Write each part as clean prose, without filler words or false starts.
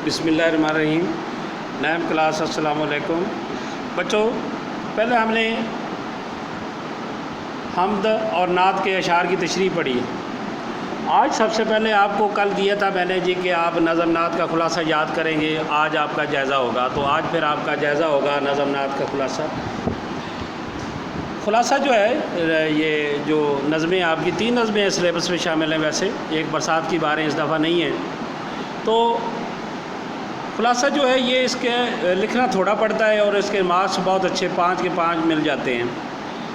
بسم اللہ الرحمن الرحیم۔ نائم کلاس السلام علیکم بچوں، پہلے ہم نے حمد اور نعت کے اشعار کی تشریح پڑھی۔ آج سب سے پہلے آپ کو کل دیا تھا میں نے جی کہ آپ نظم نعت کا خلاصہ یاد کریں گے، آج آپ کا جائزہ ہوگا، تو آج پھر آپ کا جائزہ ہوگا نظم نعت کا خلاصہ جو ہے یہ جو نظمیں آپ کی 3 نظمیں سلیبس میں شامل ہیں، ویسے ایک برسات کی باریں اس دفعہ نہیں ہیں، تو خلاصہ جو ہے یہ اس کے لکھنا تھوڑا پڑتا ہے اور اس کے مارکس بہت اچھے 5 کے 5 مل جاتے ہیں۔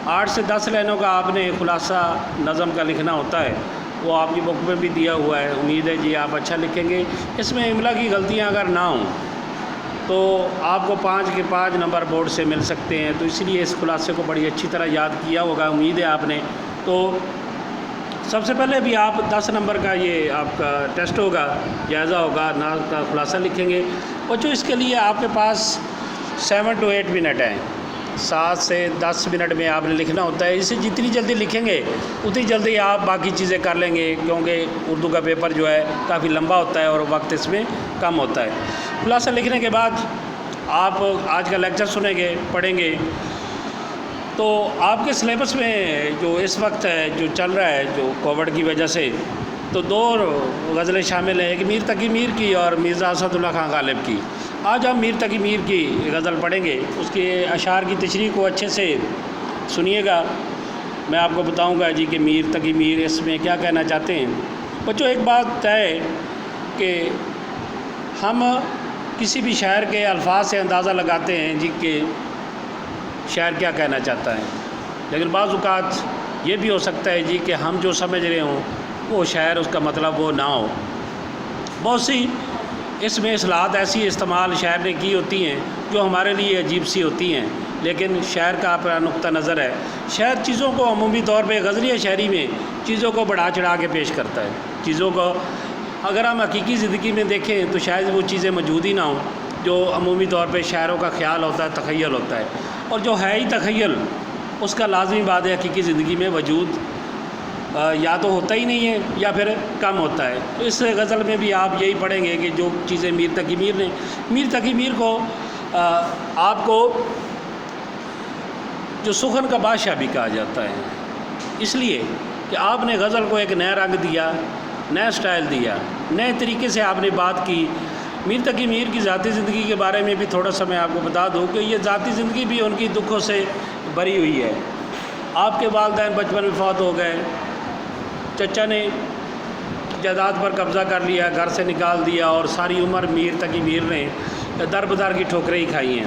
8 سے 10 لائنوں کا آپ نے خلاصہ نظم کا لکھنا ہوتا ہے، وہ آپ کی بک میں بھی دیا ہوا ہے، امید ہے جی آپ اچھا لکھیں گے۔ اس میں املا کی غلطیاں اگر نہ ہوں تو آپ کو 5 کے 5 نمبر بورڈ سے مل سکتے ہیں، تو اس لیے اس خلاصے کو بڑی اچھی طرح یاد کیا ہوگا، امید ہے آپ نے۔ تو سب سے پہلے بھی آپ 10 نمبر کا یہ آپ کا ٹیسٹ ہوگا، جائزہ ہوگا، نعت کا خلاصہ لکھیں گے بچوں۔ اس کے لیے آپ کے پاس 7 to 8 منٹ ہیں، 7 سے 10 منٹ میں آپ نے لکھنا ہوتا ہے۔ اسے جتنی جلدی لکھیں گے اتنی جلدی آپ باقی چیزیں کر لیں گے، کیونکہ اردو کا پیپر جو ہے کافی لمبا ہوتا ہے اور وقت اس میں کم ہوتا ہے۔ خلاصہ لکھنے کے بعد آپ آج کا لیکچر سنیں گے، پڑھیں گے، تو آپ کے سلیبس میں جو اس وقت ہے جو چل رہا ہے جو کووڈ کی وجہ سے، تو 2 غزلیں شامل ہیں، ایک میر تقی میر کی اور مرزا اسد اللہ خان غالب کی۔ آج ہم میر تقی میر کی غزل پڑھیں گے، اس کے اشعار کی تشریح کو اچھے سے سنیے گا، میں آپ کو بتاؤں گا جی کہ میر تقی میر اس میں کیا کہنا چاہتے ہیں۔ بچوں ایک بات طے ہے کہ ہم کسی بھی شاعر کے الفاظ سے اندازہ لگاتے ہیں جی کہ شاعر کیا کہنا چاہتا ہے، لیکن بعض اوقات یہ بھی ہو سکتا ہے جی کہ ہم جو سمجھ رہے ہوں وہ شاعر اس کا مطلب وہ نہ ہو۔ بہت سی اس میں اصطلاحات ایسی استعمال شاعر نے کی ہوتی ہیں جو ہمارے لیے عجیب سی ہوتی ہیں، لیکن شاعر کا اپنا نقطہ نظر ہے۔ شاعر چیزوں کو عمومی طور پہ غزلیہ شاعری میں چیزوں کو بڑھا چڑھا کے پیش کرتا ہے، چیزوں کو اگر ہم حقیقی زندگی میں دیکھیں تو شاید وہ چیزیں موجود ہی نہ ہوں جو عمومی طور پہ شاعروں کا خیال ہوتا ہے، تخیل ہوتا ہے، اور جو ہے ہی تخیل اس کا لازمی بات ہے حقیقی زندگی میں وجود یا تو ہوتا ہی نہیں ہے یا پھر کم ہوتا ہے۔ تو اس غزل میں بھی آپ یہی پڑھیں گے کہ جو چیزیں میر تقی میر نے، میر تقی میر کو آپ کو جو سخن کا بادشاہ بھی کہا جاتا ہے، اس لیے کہ آپ نے غزل کو ایک نیا رنگ دیا، نیا سٹائل دیا، نئے طریقے سے آپ نے بات کی۔ میر تقی میر کی ذاتی زندگی کے بارے میں بھی تھوڑا سا میں آپ کو بتا دوں کہ یہ ذاتی زندگی بھی ان کی دکھوں سے بھری ہوئی ہے۔ آپ کے والدین بچپن میں فوت ہو گئے، چچا نے جائیداد پر قبضہ کر لیا، گھر سے نکال دیا، اور ساری عمر میر تقی میر نے در بدر کی ٹھوکریں ہی کھائی ہیں۔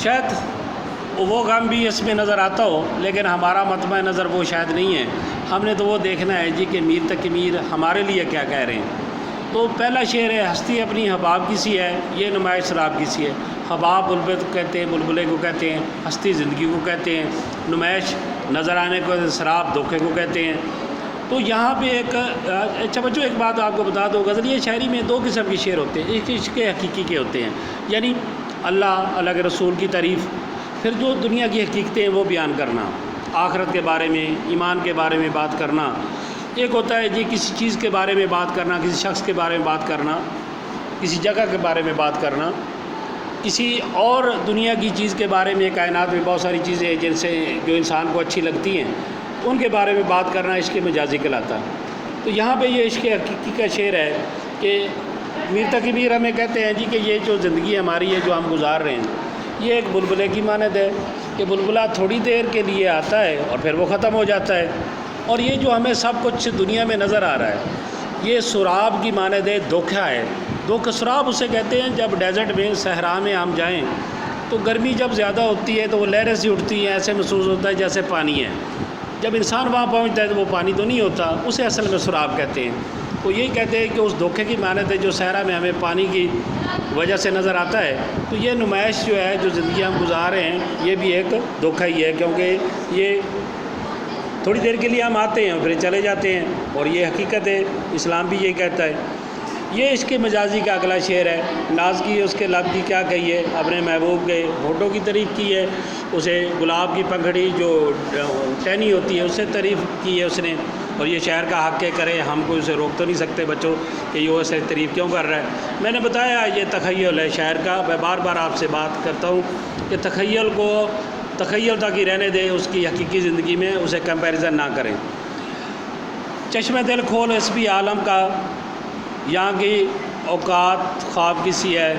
شاید وہ غم بھی اس میں نظر آتا ہو، لیکن ہمارا مطمع نظر وہ شاید نہیں ہے، ہم نے تو وہ دیکھنا ہے جی کہ میر تقی میر ہمارے لیے کیا کہہ رہے ہیں۔ تو پہلا شعر ہے، ہستی اپنی حباب کی سی ہے، یہ نمائش شراب کی سی ہے۔ حباب بلبل کو کہتے ہیں، بلبلے کو کہتے ہیں، ہستی زندگی کو کہتے ہیں، نمائش نظر آنے کو، شراب دھوکے کو کہتے ہیں۔ تو یہاں پہ ایک اچھا بچوں ایک بات آپ کو بتا دو، غزلیہ شاعری میں 2 قسم کے شعر ہوتے ہیں، ایک عشق حقیقی کے ہوتے ہیں، یعنی اللہ کے رسول کی تعریف، پھر جو دنیا کی حقیقتیں ہیں وہ بیان کرنا، آخرت کے بارے میں، ایمان کے بارے میں بات کرنا۔ ایک ہوتا ہے جی کسی چیز کے بارے میں بات کرنا، کسی شخص کے بارے میں بات کرنا، کسی جگہ کے بارے میں بات کرنا، کسی اور دنیا کی چیز کے بارے میں۔ کائنات میں بہت ساری چیزیں ہیں جن سے جو انسان کو اچھی لگتی ہیں، ان کے بارے میں بات کرنا عشق مجازی کہلاتا ہے۔ تو یہاں پہ یہ عشق حقیقی کا شعر ہے کہ میر تقی میر ہمیں کہتے ہیں جی کہ یہ جو زندگی ہماری ہے جو ہم گزار رہے ہیں، یہ ایک بلبلے کی مانند ہے کہ بلبلہ تھوڑی دیر کے لیے آتا ہے اور پھر وہ ختم ہو جاتا ہے، اور یہ جو ہمیں سب کچھ دنیا میں نظر آ رہا ہے یہ سراب کی مانند ہے، دھوکہ ہے۔ سراب اسے کہتے ہیں جب ڈیزرٹ میں، صحرا میں ہم جائیں تو گرمی جب زیادہ ہوتی ہے تو وہ لہریں سی اٹھتی ہیں، ایسے محسوس ہوتا ہے جیسے پانی ہے، جب انسان وہاں پہنچتا ہے تو وہ پانی تو نہیں ہوتا، اسے اصل میں سراب کہتے ہیں۔ تو یہی کہتے ہیں کہ اس دھوکے کی مانند ہے جو صحرا میں ہمیں پانی کی وجہ سے نظر آتا ہے۔ تو یہ نمائش جو ہے جو زندگی ہم گزار رہے ہیں یہ بھی ایک دھوکہ ہی ہے، کیونکہ یہ تھوڑی دیر کے لیے ہم آتے ہیں اور پھر چلے جاتے ہیں، اور یہ حقیقت ہے، اسلام بھی یہی کہتا ہے۔ یہ عشق مجازی کا اگلا شعر ہے، ناز کی اس کے لب کی کیا کہی ہے، اپنے محبوب کے ہونٹوں کی تعریف کی ہے، اسے گلاب کی پنکھڑی جو ٹہنی ہوتی ہے اس سے تعریف کی ہے اس نے، اور یہ شاعر کا حق ہے کرے، ہم کوئی اسے روک تو نہیں سکتے بچوں کہ یہ ایسے تعریف کیوں کر رہا ہے۔ میں نے بتایا یہ تخیل ہے شاعر کا، میں بار بار آپ سے بات کرتا ہوں کہ تخیل کو تخیل تک ہی رہنے دیں، اس کی حقیقی زندگی میں اسے کمپیریزن نہ کریں۔ چشمِ دل کھول اس بھی عالم کا، یہاں کی اوقات خواب کی سی ہے۔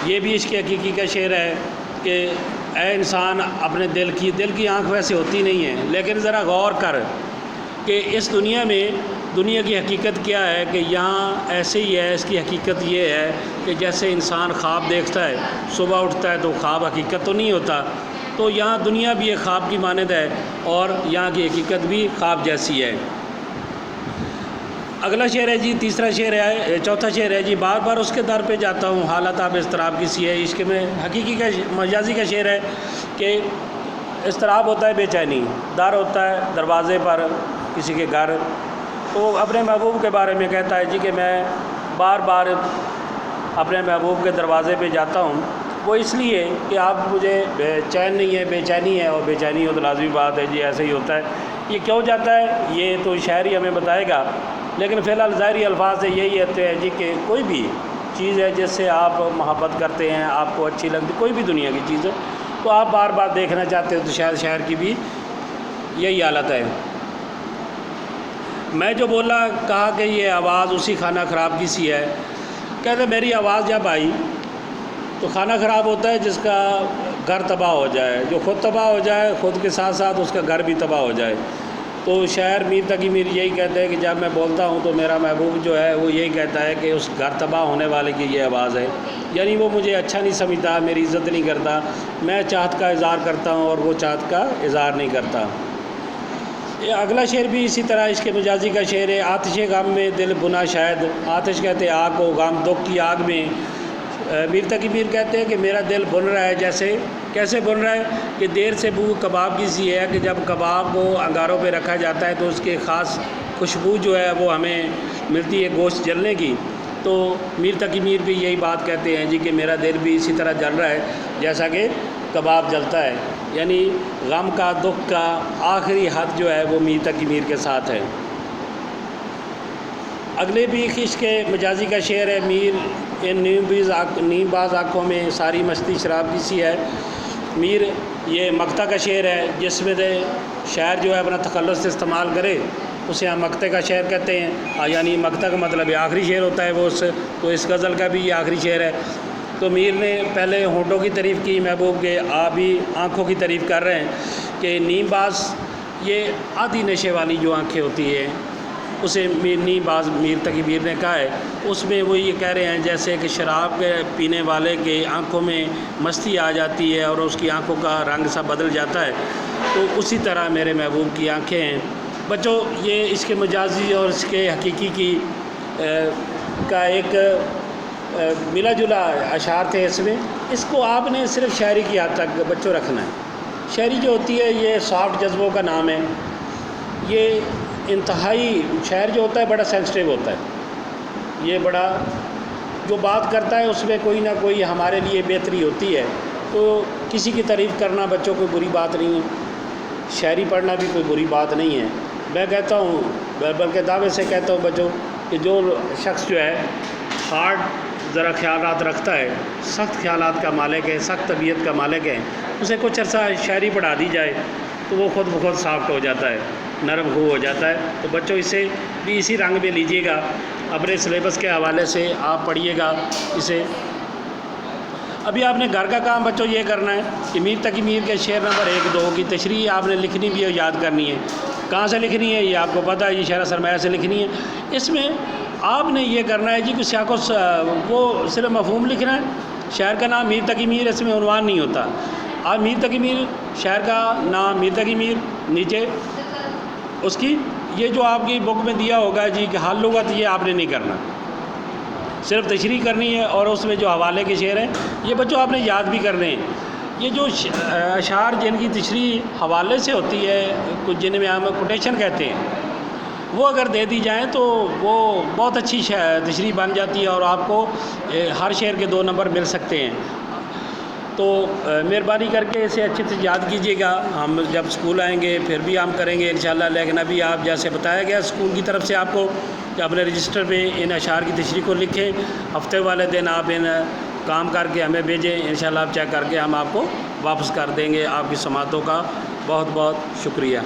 یہ بھی اس کی حقیقی کا شعر ہے کہ اے انسان اپنے دل کی آنکھ ویسے ہوتی نہیں ہے، لیکن ذرا غور کر کہ اس دنیا میں دنیا کی حقیقت کیا ہے، کہ یہاں ایسے ہی ہے۔ اس کی حقیقت یہ ہے کہ جیسے انسان خواب دیکھتا ہے، صبح اٹھتا ہے تو خواب حقیقت تو نہیں ہوتا، تو یہاں دنیا بھی ایک خواب کی مانند ہے اور یہاں کی حقیقت بھی خواب جیسی ہے۔ اگلا شعر ہے جی، تیسرا شعر ہے، چوتھا شعر ہے جی، بار بار اس کے در پہ جاتا ہوں، حالت اب اضطراب کی سی ہے۔ عشق میں حقیقی کا مجازی کا شعر ہے کہ اضطراب ہوتا ہے، بے چینی، در ہوتا ہے دروازے پر کسی کے گھر، تو اپنے محبوب کے بارے میں کہتا ہے جی کہ میں بار بار اپنے محبوب کے دروازے پہ جاتا ہوں، وہ اس لیے کہ آپ مجھے بے چین نہیں ہے، بے چینی ہے، اور بے چینی ہو تو لازمی بات ہے جی ایسے ہی ہوتا ہے۔ یہ کیوں جاتا ہے یہ تو شاعری ہمیں بتائے گا، لیکن فی الحال ظاہری الفاظ سے یہی کہتے ہیں جی کہ کوئی بھی چیز ہے جس سے آپ محبت کرتے ہیں، آپ کو اچھی لگتی، کوئی بھی دنیا کی چیز ہے تو آپ بار بار دیکھنا چاہتے ہیں، تو شاید شاعر کی بھی یہی حالت ہے۔ میں جو بولا کہا کہ یہ آواز اسی خانہ خراب کی سی ہے، کہتے میری آواز جب آئی تو خانہ خراب ہوتا ہے جس کا گھر تباہ ہو جائے، جو خود تباہ ہو جائے، خود کے ساتھ ساتھ اس کا گھر بھی تباہ ہو جائے۔ تو شاعر میر تقی میر یہی کہتے ہیں کہ جب میں بولتا ہوں تو میرا محبوب جو ہے وہ یہی کہتا ہے کہ اس گھر تباہ ہونے والے کی یہ آواز ہے، یعنی وہ مجھے اچھا نہیں سمجھتا، میری عزت نہیں کرتا، میں چاہت کا اظہار کرتا ہوں اور وہ چاہت کا اظہار نہیں کرتا۔ یہ اگلا شعر بھی اسی طرح اس کے مجازی کا شعر ہے، آتش غم میں دل بنا شاید، آتش کہتے ہیں آگ کو، غم دکھ کی آگ میں میر تقی میر کہتے ہیں کہ میرا دل بن رہا ہے، جیسے کیسے بن رہا ہے کہ دیر سے بو کباب کی سی ہے، کہ جب کباب کو انگاروں پہ رکھا جاتا ہے تو اس کے خاص خوشبو جو ہے وہ ہمیں ملتی ہے گوشت جلنے کی، تو میر تقی میر بھی یہی بات کہتے ہیں جی کہ میرا دل بھی اسی طرح جل رہا ہے جیسا کہ کباب جلتا ہے، یعنی غم کا دکھ کا آخری حد جو ہے وہ میر تقی میر کے ساتھ ہے۔ اگلے بھی عشق کے مجازی کا شعر ہے، میر ان نیم باز آنکھوں میں ساری مستی شراب کی سی ہے۔ میر یہ مقطع کا شعر ہے جس میں شاعر جو ہے اپنا تخلص استعمال کرے اسے ہم مقطع کا شعر کہتے ہیں، یعنی مقطع کا مطلب ہے آخری شعر ہوتا ہے وہ، تو اس غزل کا بھی یہ آخری شعر ہے۔ تو میر نے پہلے ہونٹوں کی تعریف کی محبوب کے، آپ بھی آنکھوں کی تعریف کر رہے ہیں کہ نیم باز یہ آدھی نشے والی جو آنکھیں ہوتی ہیں اسے نیم باز میر تقی میر نے کہا ہے، اس میں وہ یہ کہہ رہے ہیں جیسے کہ شراب کے پینے والے کے آنکھوں میں مستی آ جاتی ہے اور اس کی آنکھوں کا رنگ سا بدل جاتا ہے، تو اسی طرح میرے محبوب کی آنکھیں ہیں۔ بچوں یہ اس کے مجازی اور اس کے حقیقی کی کا ایک ملا جلا اشعار تھے اس کو آپ نے صرف شاعری کی حد تک بچوں رکھنا ہے۔ شاعری جو ہوتی ہے یہ سافٹ جذبوں کا نام ہے، یہ انتہائی شاعر جو ہوتا ہے بڑا سینسٹیو ہوتا ہے، یہ بڑا جو بات کرتا ہے اس میں کوئی نہ کوئی ہمارے لیے بہتری ہوتی ہے، تو کسی کی تعریف کرنا بچوں کوئی بری بات نہیں ہے، شاعری پڑھنا بھی کوئی بری بات نہیں ہے۔ میں کہتا ہوں بلکہ دعوے سے کہتا ہوں بچوں کہ جو شخص جو ہے ہارڈ ذرا خیالات رکھتا ہے، سخت خیالات کا مالک ہے، سخت طبیعت کا مالک ہے، اسے کچھ عرصہ شاعری پڑھا دی جائے تو وہ خود بخود سافٹ ہو جاتا ہے، نرم خو ہو جاتا ہے۔ تو بچوں اسے بھی اسی رنگ میں لیجئے گا، اپنے سلیبس کے حوالے سے آپ پڑھیے گا اسے۔ ابھی آپ نے گھر کا کام بچوں یہ کرنا ہے کہ میر تقی میر کے شعر نمبر 1 2 کی تشریح آپ نے لکھنی بھی ہے، یاد کرنی ہے۔ کہاں سے لکھنی ہے یہ آپ کو پتہ ہے، یہ شعر سرمایہ سے لکھنی ہے۔ اس میں آپ نے یہ کرنا ہے جی کہ سیاق وہ صرف مفہوم لکھنا ہے، شاعر کا نام میر تقی میر، اس میں عنوان نہیں ہوتا۔ آپ میر تقی میر شاعر کا نام میر تقی میر، نیچے اس کی یہ جو آپ کی بک میں دیا ہوگا جی کہ حل لغت، یہ آپ نے نہیں کرنا، صرف تشریح کرنی ہے، اور اس میں جو حوالے کے شعر ہیں یہ بچوں آپ نے یاد بھی کرنے ہیں۔ یہ جو اشعار جن کی تشریح حوالے سے ہوتی ہے، کچھ جن میں ہم کوٹیشن کہتے ہیں، وہ اگر دے دی جائیں تو وہ بہت اچھی تشریح بن جاتی ہے اور آپ کو ہر شعر کے 2 نمبر مل سکتے ہیں۔ تو مہربانی کر کے اسے اچھے سے یاد کیجیے گا. ہم جب اسکول آئیں گے پھر بھی ہم کریں گے انشاءاللہ. لیکن ابھی آپ جیسے بتایا گیا اسکول کی طرف سے آپ کو کہ اپنے رجسٹر پہ ان اشعار کی تشریح کو لکھیں. ہفتے والے دن آپ ان کام کر کے ہمیں بھیجیں. انشاءاللہ آپ چیک کر کے ہم آپ کو واپس کر دیں گے. آپ کی سماعتوں کا بہت بہت شکریہ.